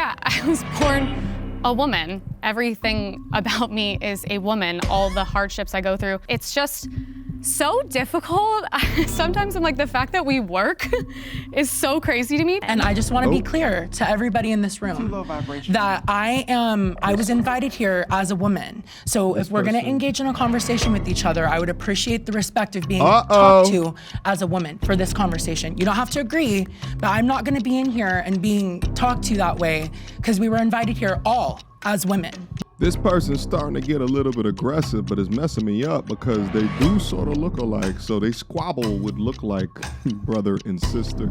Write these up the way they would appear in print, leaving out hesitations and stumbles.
Yeah, I was born a woman. Everything about me is a woman, all the hardships I go through. It's just so difficult. Sometimes I'm like, the fact that we work is so crazy to me. And I just want to be clear to everybody in this room that I was invited here as a woman. So if we're going to engage in a conversation with each other, I would appreciate the respect of being talked to as a woman for this conversation. You don't have to agree, but I'm not going to be in here and being talked to that way because we were invited here all as women. This person's starting to get a little bit aggressive, but it's messing me up because they do sort of look alike. So they squabble would look like brother and sister,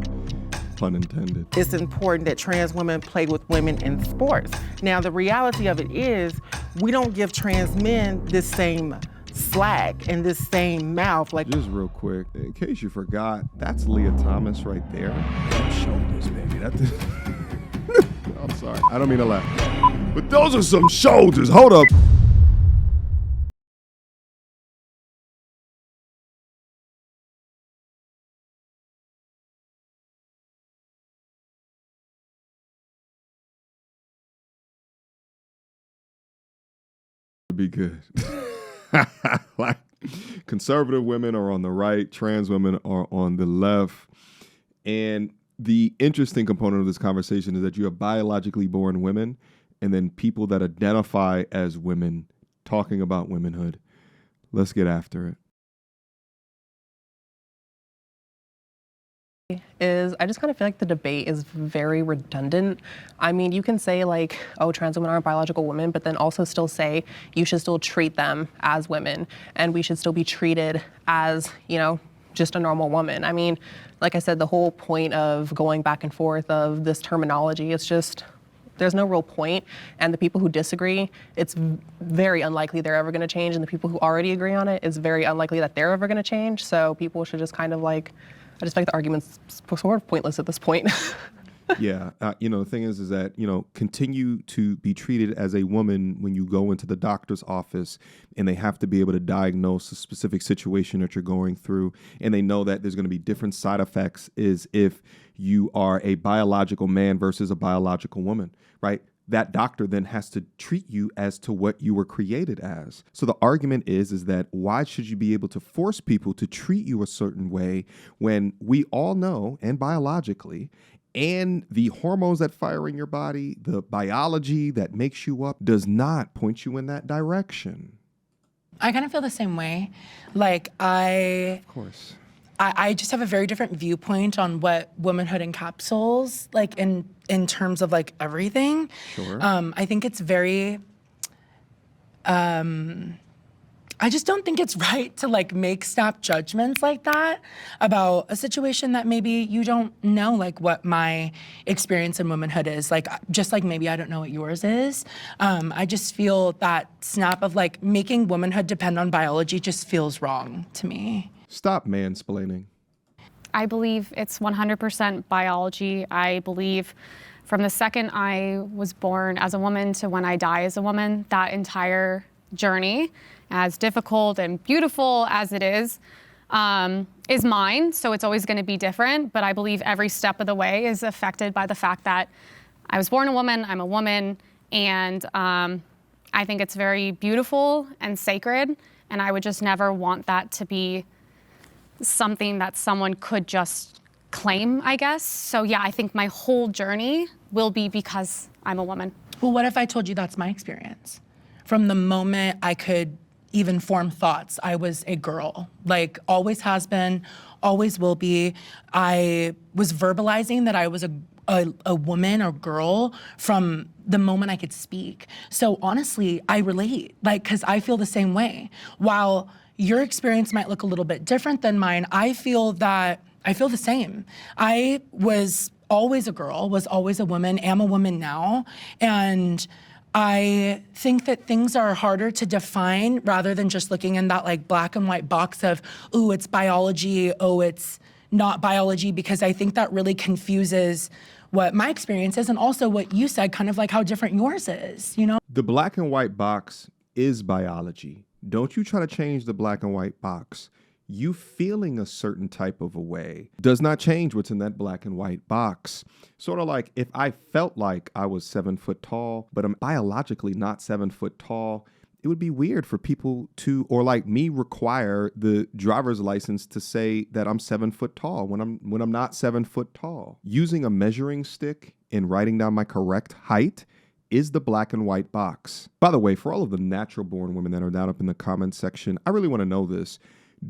pun intended. It's important that trans women play with women in sports. Now, the reality of it is we don't give trans men this same slack and this same mouth. Like, just real quick, in case you forgot, that's Leah Thomas right there. Them shoulders, baby. I'm sorry, I don't mean to laugh. But those are some shoulders. Hold up. Be good. Like, conservative women are on the right, trans women are on the left. And the interesting component of this conversation is that you have biologically born women and then people that identify as women talking about womanhood. Let's get after it. I just kind of feel like the debate is very redundant. I mean, you can say like, oh, trans women aren't biological women, but then also still say you should still treat them as women and we should still be treated as, you know, just a normal woman. I mean, like I said, the whole point of going back and forth of this terminology, it's just, there's no real point. And the people who disagree, it's very unlikely they're ever gonna change. And the people who already agree on it, it's very unlikely that they're ever gonna change. So people should just kind of like, I just feel like the argument's sort of pointless at this point. Yeah, you know, the thing is that, you know, continue to be treated as a woman when you go into the doctor's office and they have to be able to diagnose a specific situation that you're going through. And they know that there's going to be different side effects is if you are a biological man versus a biological woman, right? That doctor then has to treat you as to what you were created as. So the argument is that why should you be able to force people to treat you a certain way when we all know, and biologically, and the hormones that fire in your body, the biology that makes you up does not point you in that direction. I kind of feel the same way. Like Of course. I just have a very different viewpoint on what womanhood encapsulates, like in terms of like everything. Sure. I think it's very, I just don't think it's right to like make snap judgments like that about a situation that maybe you don't know like what my experience in womanhood is. Like, just like maybe I don't know what yours is. I just feel that snap of like making womanhood depend on biology just feels wrong to me. Stop mansplaining. I believe it's 100% biology. I believe from the second I was born as a woman to when I die as a woman, that entire journey, as difficult and beautiful as it is mine. So it's always going to be different. But I believe every step of the way is affected by the fact that I was born a woman, I'm a woman, and I think it's very beautiful and sacred. And I would just never want that to be something that someone could just claim, I guess. So yeah, I think my whole journey will be because I'm a woman. Well, what if I told you that's my experience? From the moment I could even form thoughts, I was a girl, like always has been, always will be. I was verbalizing that I was a woman or girl from the moment I could speak. So honestly, I relate, like, cause I feel the same way. While your experience might look a little bit different than mine, I feel the same. I was always a girl, was always a woman, am a woman now, and I think that things are harder to define rather than just looking in that like black and white box of, ooh, it's biology, oh, it's not biology, because I think that really confuses what my experience is and also what you said, kind of like how different yours is, you know? The black and white box is biology. Don't you try to change the black and white box. you feeling a certain type of a way does not change what's in that black and white box. Sort of like if I felt like I was 7 foot tall, but I'm biologically not 7 foot tall, it would be weird for people to, or like me, require the driver's license to say that I'm 7 foot tall when I'm not 7 foot tall. Using a measuring stick and writing down my correct height is the black and white box. By the way, for all of the natural born women that are down up in the comments section, I really want to know this.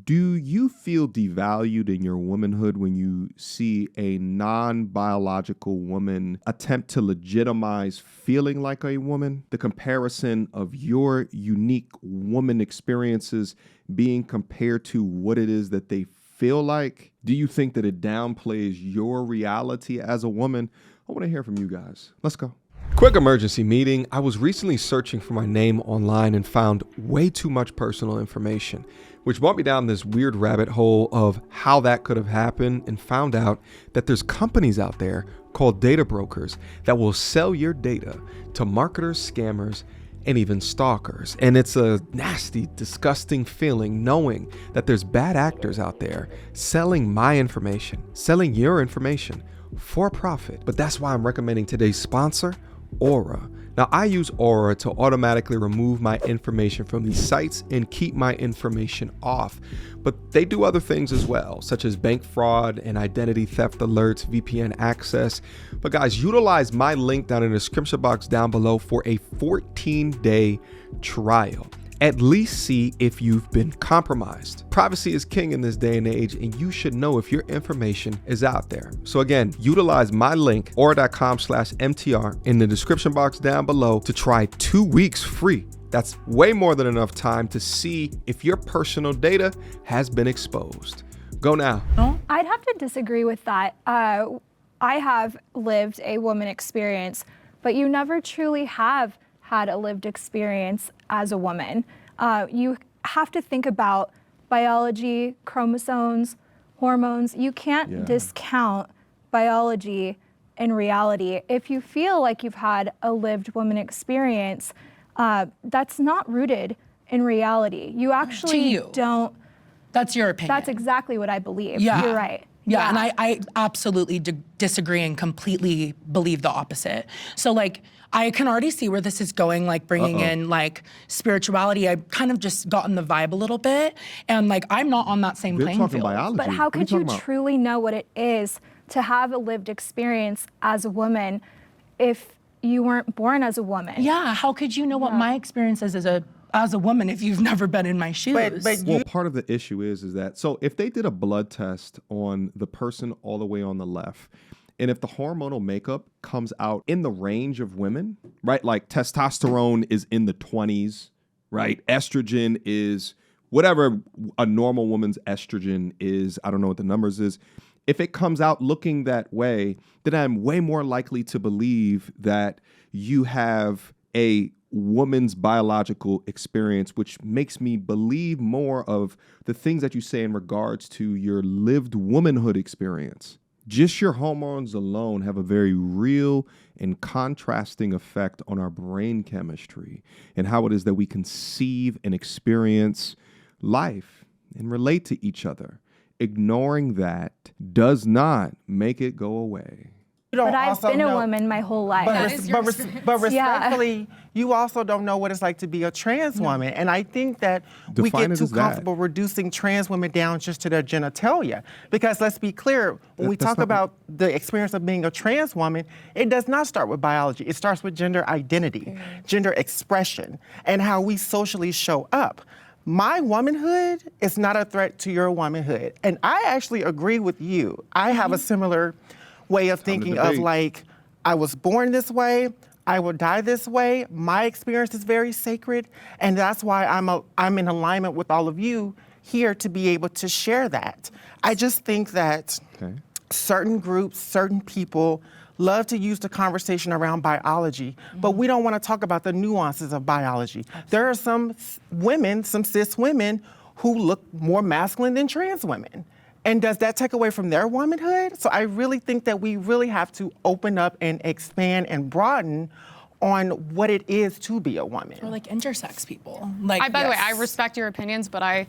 Do you feel devalued in your womanhood when you see a non-biological woman attempt to legitimize feeling like a woman? The comparison of your unique woman experiences being compared to what it is that they feel like? Do you think that it downplays your reality as a woman? I want to hear from you guys. Let's go. Quick emergency meeting. I was recently searching for my name online and found way too much personal information, which brought me down this weird rabbit hole of how that could have happened, and found out that there's companies out there called data brokers that will sell your data to marketers, scammers, and even stalkers. And it's a nasty, disgusting feeling knowing that there's bad actors out there selling my information, selling your information for profit. But that's why I'm recommending today's sponsor, Aura. Now, I use Aura to automatically remove my information from these sites and keep my information off. But they do other things as well, such as bank fraud and identity theft alerts, VPN access. But guys, utilize my link down in the description box down below for a 14-day trial. At least see if you've been compromised. Privacy is king in this day and age, and you should know if your information is out there. So again, utilize my link, aura.com/MTR, in the description box down below to try 2 weeks free. That's way more than enough time to see if your personal data has been exposed. Go now. I'd have to disagree with that. I have lived a woman experience, but you never truly have had a lived experience as a woman. You have to think about biology, chromosomes, hormones. You can't discount biology and reality. If you feel like you've had a lived woman experience, that's not rooted in reality. You actually don't. That's your opinion. That's exactly what I believe. Yeah. You're right. Yeah, and I absolutely disagree and completely believe the opposite. So like, I can already see where this is going, like bringing in like spirituality. I've kind of just gotten the vibe a little bit, and like I'm not on that same playing field. Biology. But how could you truly know what it is to have a lived experience as a woman if you weren't born as a woman? Yeah, how could you know what my experience is as a woman if you've never been in my shoes? Well, part of the issue is that, so if they did a blood test on the person all the way on the left, and if the hormonal makeup comes out in the range of women, right? Like testosterone is in the 20s, right? Estrogen is whatever a normal woman's estrogen is. I don't know what the numbers is. If it comes out looking that way, then I'm way more likely to believe that you have a woman's biological experience, which makes me believe more of the things that you say in regards to your lived womanhood experience. Just your hormones alone have a very real and contrasting effect on our brain chemistry and how it is that we conceive and experience life and relate to each other. Ignoring that does not make it go away. But I've been a woman my whole life. But respectfully, you also don't know what it's like to be a trans woman. And I think that we get too comfortable reducing trans women down just to their genitalia. Because let's be clear, when we talk about the experience of being a trans woman, it does not start with biology. It starts with gender identity, gender expression, and how we socially show up. My womanhood is not a threat to your womanhood. And I actually agree with you. I have a similar way of thinking of like, I was born this way, I will die this way. My experience is very sacred, and that's why I'm in alignment with all of you here to be able to share that. I just think that certain groups, certain people love to use the conversation around biology, but we don't want to talk about the nuances of biology. There are some women, some cis women, who look more masculine than trans women. And does that take away from their womanhood? So I really think that we really have to open up and expand and broaden on what it is to be a woman. Or like intersex people. Like, By the way, I respect your opinions, but I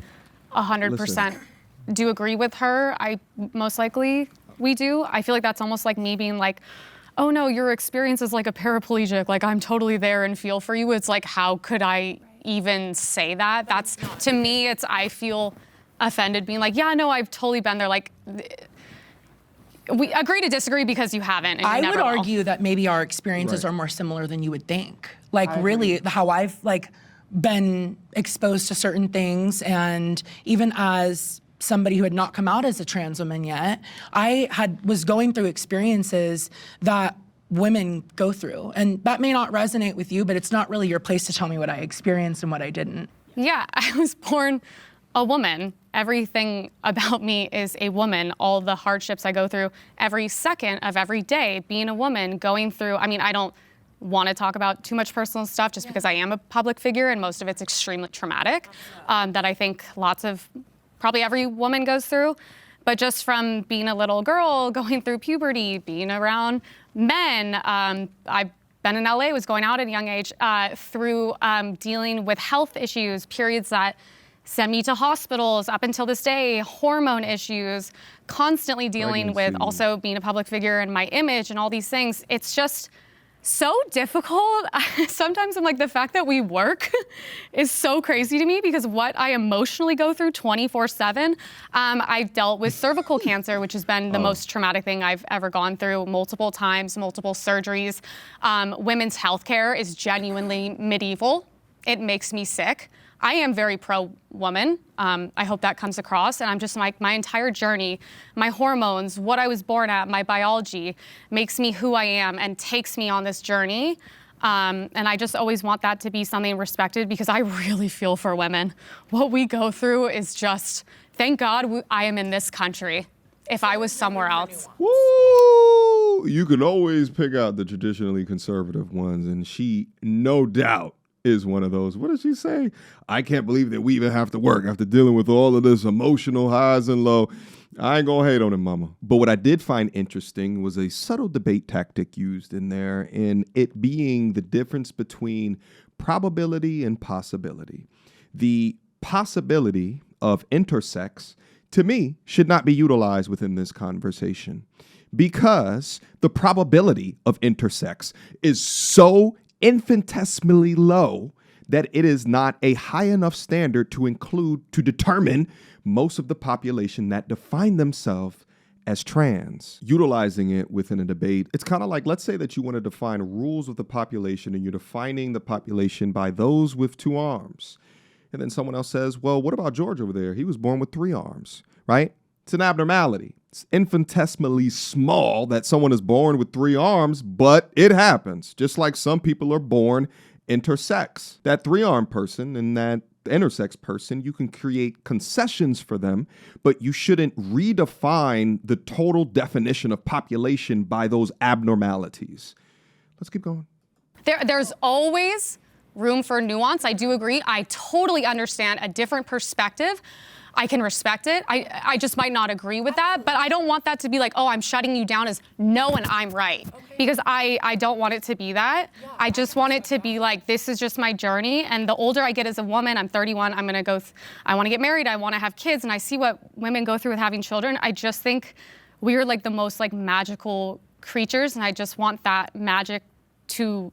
100% do agree with her. Most likely we do. I feel like that's almost like me being like, oh no, your experience is like a paraplegic. Like I'm totally there and feel for you. It's like, how could I even say that? That's, to me, I feel offended being like, yeah, no, I've totally been there. Like, we agree to disagree because you haven't. And you I never would will. argue that maybe our experiences Right. are more similar than you would think. Like really how I've like been exposed to certain things, and even as somebody who had not come out as a trans woman yet, was going through experiences that women go through. And that may not resonate with you, but it's not really your place to tell me what I experienced and what I didn't. Yeah, I was born a woman. Everything about me is a woman. All the hardships I go through every second of every day, being a woman, going through, I mean, I don't want to talk about too much personal stuff just because I am a public figure and most of it's extremely traumatic, that I think probably every woman goes through. But just from being a little girl, going through puberty, being around men, I've been in LA, was going out at a young age, through dealing with health issues, periods that send me to hospitals up until this day, hormone issues, constantly dealing with also being a public figure and my image and all these things. It's just so difficult. Sometimes I'm like, the fact that we work is so crazy to me because what I emotionally go through 24/7. I've dealt with cervical cancer, which has been the most traumatic thing I've ever gone through, multiple times, multiple surgeries. Women's healthcare is genuinely medieval. It makes me sick. I am very pro-woman. I hope that comes across. And I'm just like, my entire journey, my hormones, what I was born at, my biology makes me who I am and takes me on this journey. And I just always want that to be something respected because I really feel for women. What we go through is just, thank God I am in this country. If I was somewhere else. Woo! You can always pick out the traditionally conservative ones, and she, no doubt, is one of those. What does she say? I can't believe that we even have to work after dealing with all of this emotional highs and low. I ain't gonna hate on it, mama. But what I did find interesting was a subtle debate tactic used in there, and it being the difference between probability and possibility. The possibility of intersex, to me, should not be utilized within this conversation because the probability of intersex is so infinitesimally low that it is not a high enough standard to determine most of the population that define themselves as trans. Utilizing it within a debate, it's kind of like, let's say that you want to define rules of the population and you're defining the population by those with 2 arms. And then someone else says, well, what about George over there? He was born with 3 arms, right? It's an abnormality. It's infinitesimally small that someone is born with 3 arms, but it happens. Just like some people are born intersex. That 3-arm person and that intersex person, you can create concessions for them, but you shouldn't redefine the total definition of population by those abnormalities. Let's keep going. There's always room for nuance. I do agree. I totally understand a different perspective. I can respect it. I just might not agree with that, but I don't want that to be like, oh, I'm shutting you down as no and I'm right. Okay. Because I don't want it to be that. Yeah, I just want it to be like, this is just my journey. And the older I get as a woman, I'm 31, I want to get married, I want to have kids, and I see what women go through with having children. I just think we are like the most like magical creatures, and I just want that magic to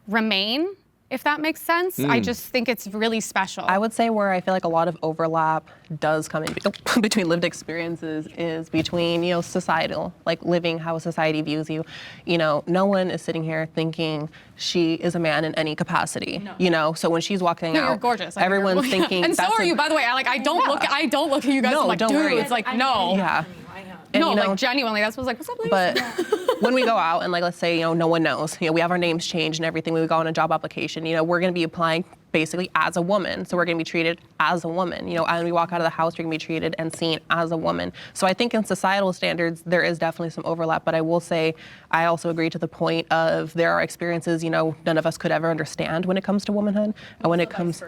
remain. If that makes sense. I just think it's really special. I would say where I feel like a lot of overlap does come in between lived experiences is between, societal, like living how society views you. No one is sitting here thinking she is a man in any capacity. No. So when she's walking out, you're gorgeous. Everyone's thinking. And so are you, by the way. I don't look at you guys. No, I'm like, don't dude, worry. it's like, no. Yeah. And, like genuinely, that's what I was like, what's up, ladies? But when we go out and like, let's say, no one knows, we have our names changed and everything. When we go on a job application, we're going to be applying basically as a woman. So we're going to be treated as a woman, and when we walk out of the house, we're going to be treated and seen as a woman. So I think in societal standards, there is definitely some overlap, but I will say, I also agree to the point of there are experiences, none of us could ever understand when it comes to womanhood. And when it comes,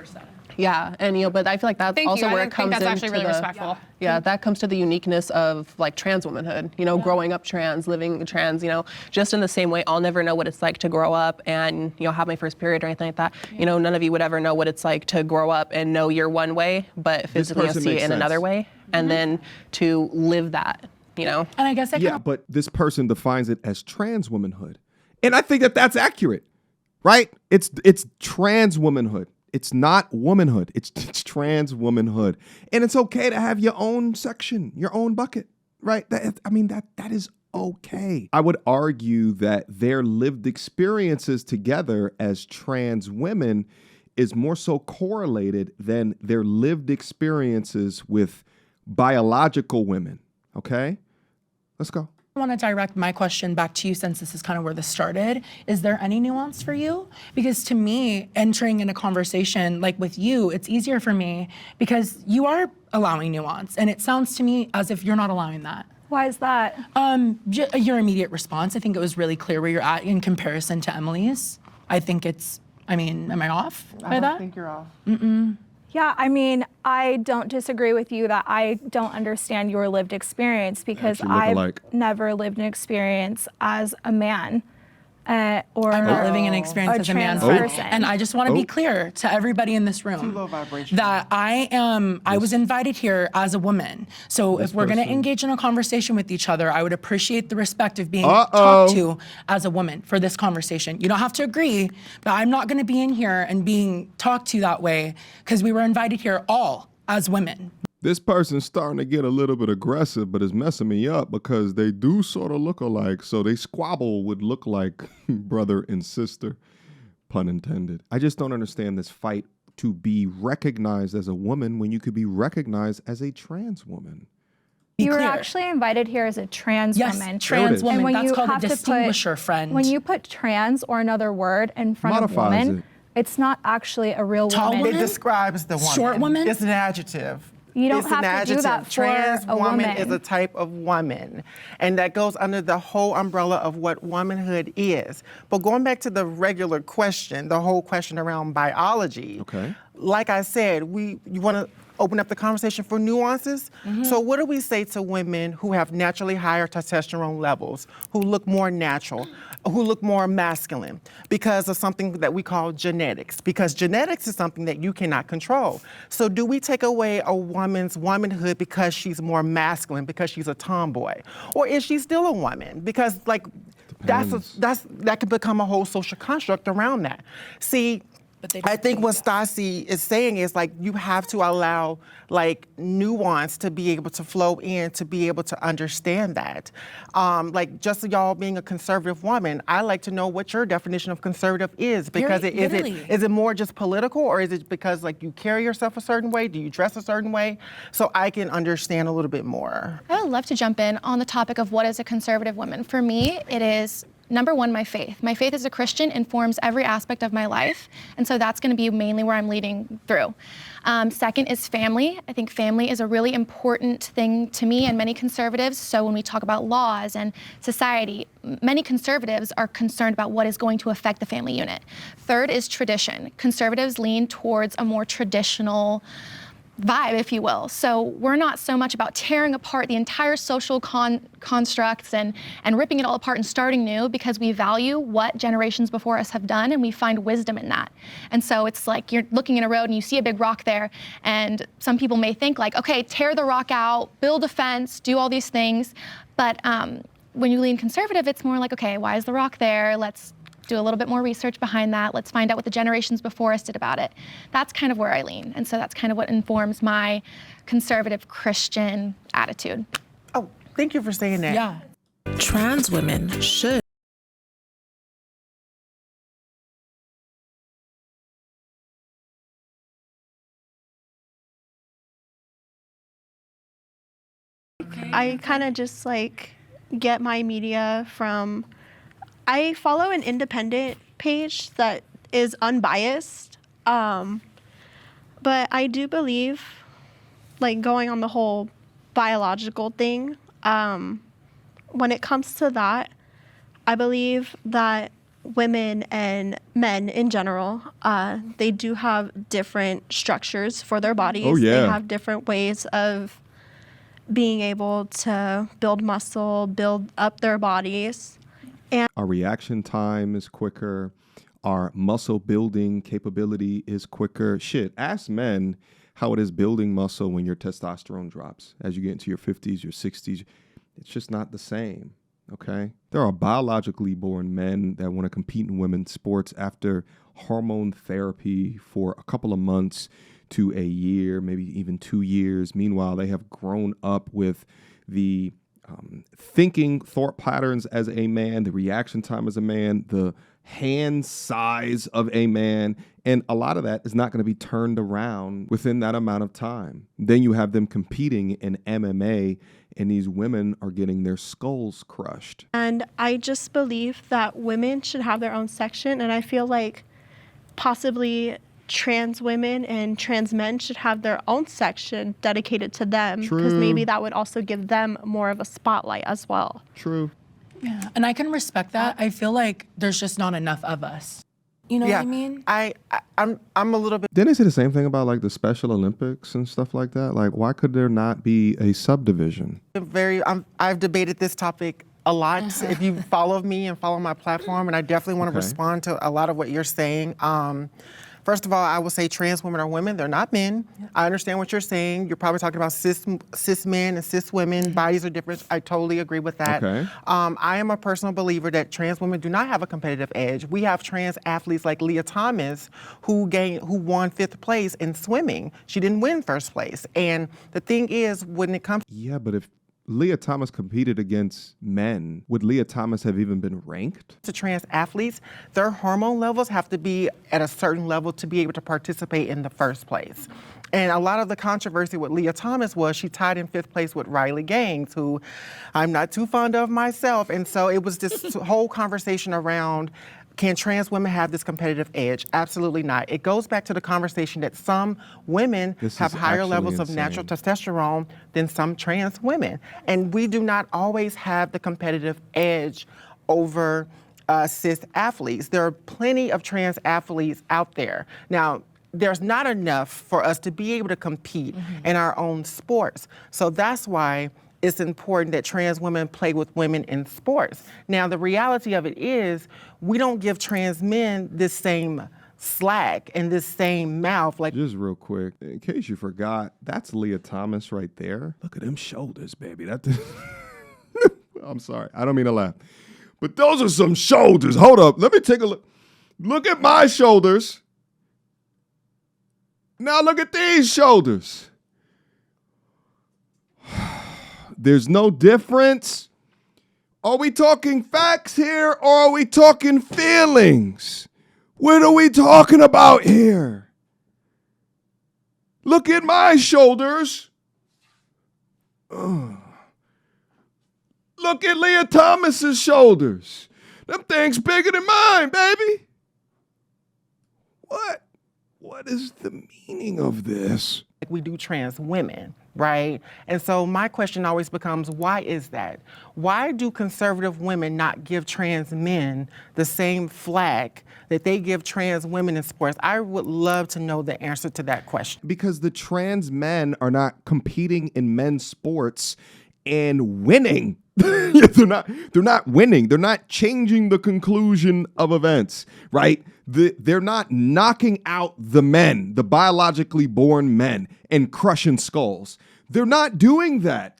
Yeah, and but I feel like that's Thank also you. where I it comes think that's actually into really the respectful. Yeah, that comes to the uniqueness of like trans womanhood. Growing up trans, living trans. Just in the same way, I'll never know what it's like to grow up and have my first period or anything like that. None of you would ever know what it's like to grow up and know you're one way, but physically I see it in another way, and then to live that. And I guess but this person defines it as trans womanhood, and I think that that's accurate, right? It's trans womanhood. It's not womanhood. It's trans womanhood. And it's okay to have your own section, your own bucket, right? That is okay. I would argue that their lived experiences together as trans women is more so correlated than their lived experiences with biological women, okay? Let's go. I want to direct my question back to you, since this is kind of where this started. Is there any nuance for you? Because to me, entering in a conversation like with you, it's easier for me because you are allowing nuance. And it sounds to me as if you're not allowing that. Why is that? Your immediate response, I think it was really clear where you're at in comparison to Emily's. I think am I off by that? I don't think you're off. Yeah, I don't disagree with you that I don't understand your lived experience because I've never lived an experience as a man. Or I'm not living an experience as a man, and I just want to be clear to everybody in this room Too low vibration. that I was invited here as a woman. So if we're going to engage in a conversation with each other, I would appreciate the respect of being talked to as a woman for this conversation. You don't have to agree, but I'm not going to be in here and being talked to that way because we were invited here all as women. This person's starting to get a little bit aggressive, but it's messing me up because they do sort of look alike. So they squabble would look like brother and sister, pun intended. I just don't understand this fight to be recognized as a woman when you could be recognized as a trans woman. You were actually invited here as a trans woman. Yes, trans woman. And when that's you called a have to distinguisher, friend. When you put trans or another word in front of woman, it's not actually a real Tall woman. woman? It describes the woman. Short woman? It's an adjective. You don't It's have an to adjective. do that for Trans a woman woman. is a type of woman, and that goes under the whole umbrella of what womanhood is. But going back to the regular question, the whole question around biology. Okay. Like I said, you want to open up the conversation for nuances. So what do we say to women who have naturally higher testosterone levels, who look more natural, who look more masculine because of something that we call genetics? Because genetics is something that you cannot control. So do we take away a woman's womanhood because she's more masculine, because she's a tomboy? Or is she still a woman? Because that could become a whole social construct around that. See, I think what Stassi is saying is you have to allow nuance to be able to flow in, to be able to understand that. Just y'all being a conservative woman, I like to know what your definition of conservative is, because is it more just political, or is it because you carry yourself a certain way? Do you dress a certain way? So I can understand a little bit more. I would love to jump in on the topic of what is a conservative woman. For me, it is number one, my faith. My faith as a Christian informs every aspect of my life, and so that's going to be mainly where I'm leading through. Second is family. I think family is a really important thing to me and many conservatives. So when we talk about laws and society, many conservatives are concerned about what is going to affect the family unit. Third is tradition. Conservatives lean towards a more traditional vibe, if you will. So we're not so much about tearing apart the entire social constructs and ripping it all apart and starting new, because we value what generations before us have done and we find wisdom in that. And so it's like you're looking in a road and you see a big rock there, and some people may think okay, tear the rock out, build a fence, do all these things. But when you lean conservative, it's more okay, why is the rock there? Let's do a little bit more research behind that. Let's find out what the generations before us did about it. That's kind of where I lean. And so that's kind of what informs my conservative Christian attitude. Oh, thank you for saying that. Yeah. Trans women should I kind of just get my media from, I follow an independent page that is unbiased, but I do believe, going on the whole biological thing, when it comes to that, I believe that women and men in general, they do have different structures for their bodies. Oh, yeah. They have different ways of being able to build muscle, build up their bodies. Our reaction time is quicker. Our muscle building capability is quicker. Shit, ask men how it is building muscle when your testosterone drops. As you get into your 50s, your 60s, it's just not the same, okay? There are biologically born men that want to compete in women's sports after hormone therapy for a couple of months to a year, maybe even 2 years. Meanwhile, they have grown up with the thinking thought patterns as a man, the reaction time as a man, the hand size of a man, and a lot of that is not going to be turned around within that amount of time. Then you have them competing in MMA, and these women are getting their skulls crushed. And I just believe that women should have their own section, and I feel like possibly trans women and trans men should have their own section dedicated to them, because maybe that would also give them more of a spotlight as well. True. Yeah, and I can respect that. I feel like there's just not enough of us. You know what I mean? I'm a little bit. Didn't they say the same thing about like the Special Olympics and stuff like that? Like, why could there not be a subdivision? I've debated this topic a lot. If you follow me and follow my platform, and I definitely want to respond to a lot of what you're saying. First of all, I will say trans women are women. They're not men. I understand what you're saying. You're probably talking about cis men and cis women. Bodies are different. I totally agree with that. Okay. I am a personal believer that trans women do not have a competitive edge. We have trans athletes like Leah Thomas who won 5th place in swimming. She didn't win 1st place. And the thing is, when it comes Yeah, but if Leah Thomas competed against men, would Leah Thomas have even been ranked? to trans athletes, their hormone levels have to be at a certain level to be able to participate in the first place. And a lot of the controversy with Leah Thomas was she tied in 5th place with Riley Gaines, who I'm not too fond of myself. And so it was this whole conversation around, can trans women have this competitive edge? Absolutely not. It goes back to the conversation that some women have higher levels of natural testosterone than some trans women. And we do not always have the competitive edge over cis athletes. There are plenty of trans athletes out there. Now, there's not enough for us to be able to compete in our own sports. So that's why it's important that trans women play with women in sports. Now, the reality of it is we don't give trans men this same slack and this same mouth. Like, just real quick, in case you forgot, that's Leah Thomas right there. Look at them shoulders, baby. I'm sorry. I don't mean to laugh. But those are some shoulders. Hold up. Let me take a look. Look at my shoulders. Now look at these shoulders. There's no difference. Are we talking facts here or are we talking feelings? What are we talking about here? Look at my shoulders. Look at Leah Thomas's shoulders. Them things bigger than mine, baby. What is the meaning of this? we do trans women, right? And so my question always becomes, why is that? Why do conservative women not give trans men the same flack that they give trans women in sports? I would love to know the answer to that question. Because the trans men are not competing in men's sports and winning. They're not winning. They're not changing the conclusion of events, right? They're not knocking out the men, the biologically born men, and crushing skulls. They're not doing that.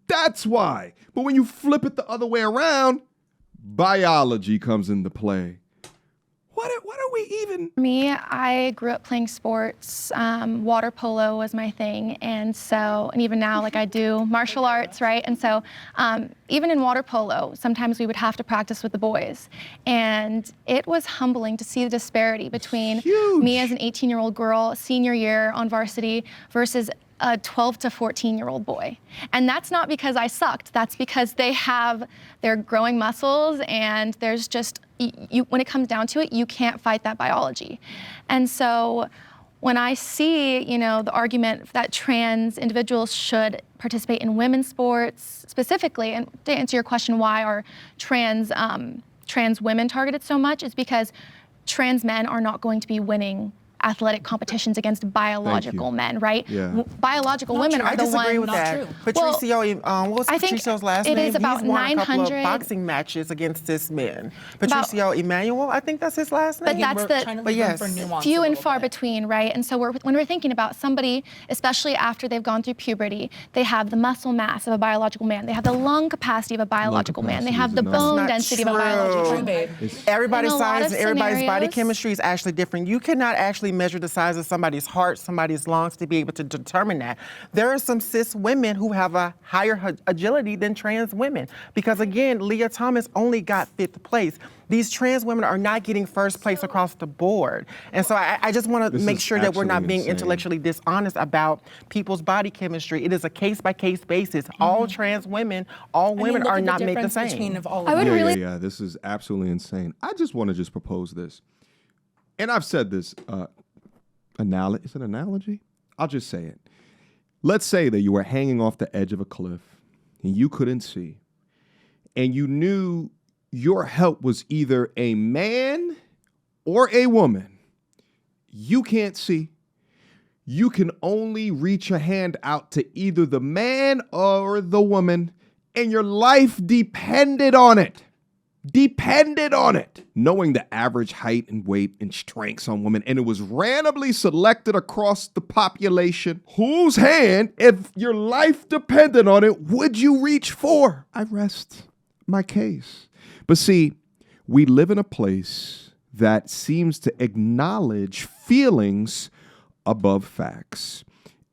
That's why. But when you flip it the other way around, biology comes into play. What are we even? Me, I grew up playing sports. Water polo was my thing. And even now, like I do martial arts, right? And so even in water polo, sometimes we would have to practice with the boys. And it was humbling to see the disparity between me as an 18-year-old girl, senior year on varsity, versus a 12 to 14-year-old boy. And that's not because I sucked. That's because they're growing muscles, and there's just, when it comes down to it, you can't fight that biology. And so when I see, the argument that trans individuals should participate in women's sports specifically, and to answer your question, why are trans trans women targeted so much is because trans men are not going to be winning athletic competitions against biological men, right? Yeah. Biological women are the ones. I disagree with that. Patricio, what was Patricio's last name? It is about He's won a couple of 900 boxing matches against cis men. Patricio Emmanuel, I think that's his last name. But that's few and far between, right? And so when we're thinking about somebody, especially after they've gone through puberty, they have the muscle mass of a biological man, they have the lung capacity of a biological man, they have the bone density of a biological man. Everybody's size, everybody's body scenarios, chemistry is actually different. You cannot actually measure the size of somebody's heart, somebody's lungs to be able to determine that. There are some cis women who have a higher agility than trans women because, again, Leah Thomas only got 5th place. These trans women are not getting first place across the board. And so I just want to make sure that we're not being intellectually dishonest about people's body chemistry. It is a case-by-case basis. All trans women, all women are not made the same. Yeah, this is absolutely insane. I just want to propose this. And I've said this, is it an analogy? I'll just say it. Let's say that you were hanging off the edge of a cliff and you couldn't see, and you knew your help was either a man or a woman. You can't see. You can only reach a hand out to either the man or the woman, and your life depended on it. Knowing the average height and weight and strengths on women, and it was randomly selected across the population, whose hand, if your life depended on it, would you reach for? I rest my case. But see, we live in a place that seems to acknowledge feelings above facts.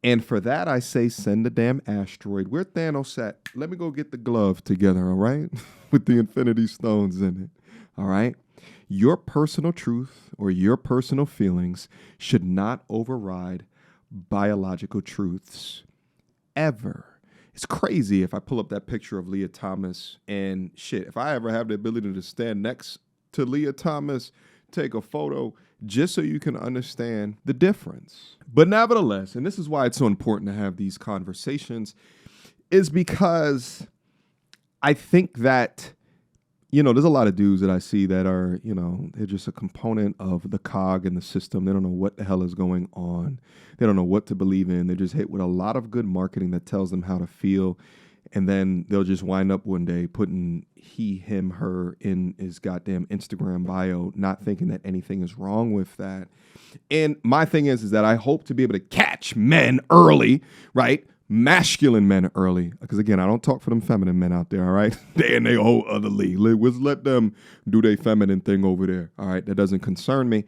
And for that, I say, send a damn asteroid. Where Thanos at? Let me go get the glove together, all right? With the Infinity Stones in it, all right? Your personal truth or your personal feelings should not override biological truths, ever. It's crazy if I pull up that picture of Leah Thomas and shit, if I ever have the ability to stand next to Leah Thomas, take a photo, just so you can understand the difference. But nevertheless, and this is why it's so important to have these conversations, is because I think that, there's a lot of dudes that I see that are, they're just a component of the cog in the system. They don't know what the hell is going on. They don't know what to believe in. They're just hit with a lot of good marketing that tells them how to feel. And then they'll just wind up one day putting he, him, her in his goddamn Instagram bio, not thinking that anything is wrong with that. And my thing is that I hope to be able to catch men early, right? Masculine men early. Because again, I don't talk for them feminine men out there, all right? They in their whole other league. Let's let them do their feminine thing over there, all right? That doesn't concern me.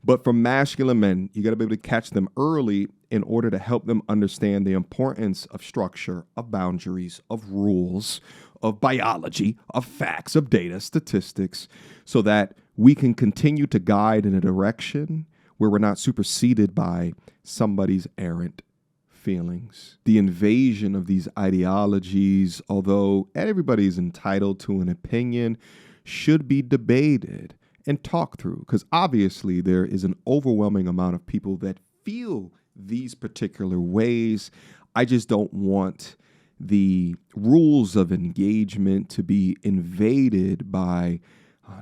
But for masculine men, you got to be able to catch them early in order to help them understand the importance of structure, of boundaries, of rules, of biology, of facts, of data, statistics, so that we can continue to guide in a direction where we're not superseded by somebody's errant feelings. The invasion of these ideologies, although everybody's entitled to an opinion, should be debated and talked through, because obviously there is an overwhelming amount of people that feel these particular ways. I just don't want the rules of engagement to be invaded by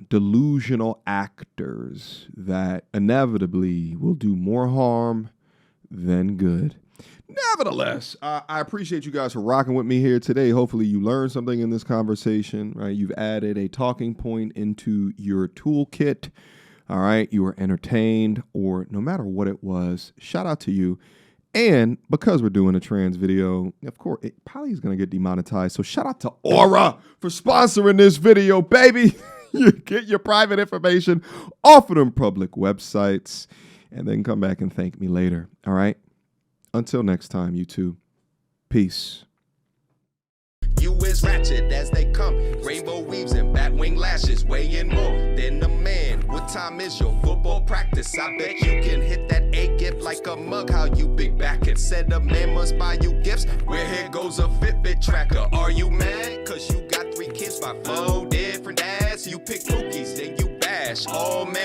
delusional actors that inevitably will do more harm than good. Nevertheless, I appreciate you guys for rocking with me here today. Hopefully you learned something in this conversation, right? You've added a talking point into your toolkit, all right? You were entertained, or no matter what it was, shout out to you. And because we're doing a trans video, of course, it probably is going to get demonetized. So shout out to Aura for sponsoring this video, baby. You get your private information off of them public websites and then come back and thank me later, all right? Until next time, you two. Peace. You is ratchet as they come. Rainbow weaves and batwing lashes. Weighing more than a man. What time is your football practice? I bet you can hit that A-gift like a mug. How you big back it. Said a man must buy you gifts. Where here goes a Fitbit tracker. Are you mad? Cause you got 3 kids by 4 different dads. You pick cookies, then you bash. All men